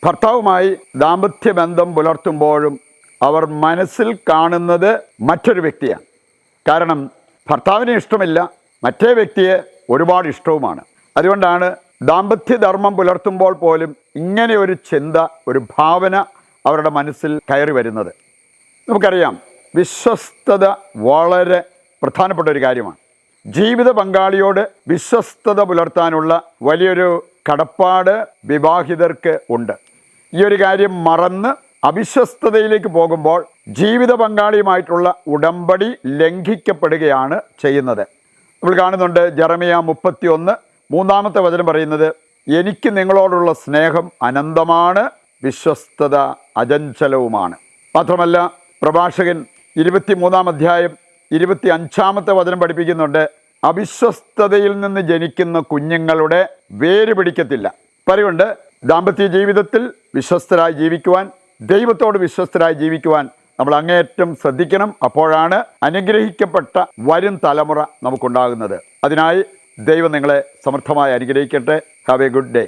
ഭർത്താവുമായി ദാമ്പത്യ ബന്ധം പുലർത്തുമ്പോഴും അവർ മനസ്സിൽ കാണുന്നത് മറ്റൊരു വ്യക്തിയാണ്. കാരണം ഭർത്താവിനെ ഇഷ്ടമില്ല, മറ്റേ വ്യക്തിയെ ഒരുപാട് ഇഷ്ടവുമാണ്. അതുകൊണ്ടാണ് ദാമ്പത്യധർമ്മം പുലർത്തുമ്പോൾ പോലും ഇങ്ങനെ ഒരു ചിന്ത, ഒരു ഭാവന അവരുടെ മനസ്സിൽ കയറി വരുന്നത്. നമുക്കറിയാം, വിശ്വസ്തത വളരെ പ്രധാനപ്പെട്ട ഒരു കാര്യമാണ്. ജീവിത പങ്കാളിയോട് വിശ്വസ്തത പുലർത്താനുള്ള വലിയൊരു കടപ്പാട് വിവാഹിതർക്ക് ഉണ്ട്. ഈ ഒരു കാര്യം മറന്ന് അവിശ്വസ്തതയിലേക്ക് പോകുമ്പോൾ ജീവിത പങ്കാളിയുമായിട്ടുള്ള ഉടമ്പടി ലംഘിക്കപ്പെടുകയാണ് ചെയ്യുന്നത്. നമ്മൾ കാണുന്നുണ്ട്, ജെറമിയ 31:3 പറയുന്നത്, എനിക്ക് നിങ്ങളോടുള്ള സ്നേഹം അനന്തമാണ്, വിശ്വസ്തത അചഞ്ചലവുമാണ്. മാത്രമല്ല, പ്രഭാഷകൻ 23:25 പഠിപ്പിക്കുന്നുണ്ട്, അവിശ്വസ്തതയിൽ നിന്ന് ജനിക്കുന്ന കുഞ്ഞുങ്ങളുടെ വേര് പിടിക്കത്തില്ല. പറയുണ്ട്, ദാമ്പത്യ ജീവിതത്തിൽ വിശ്വസ്തരായി ജീവിക്കുവാൻ, ദൈവത്തോട് വിശ്വസ്തരായി ജീവിക്കുവാൻ നമ്മൾ അങ്ങേയറ്റം ശ്രദ്ധിക്കണം. അപ്പോഴാണ് അനുഗ്രഹിക്കപ്പെട്ട വരും തലമുറ നമുക്കുണ്ടാകുന്നത്. അതിനായി ദൈവം നിങ്ങളെ സമൃദ്ധമായി അനുഗ്രഹിക്കട്ടെ. Have A good day.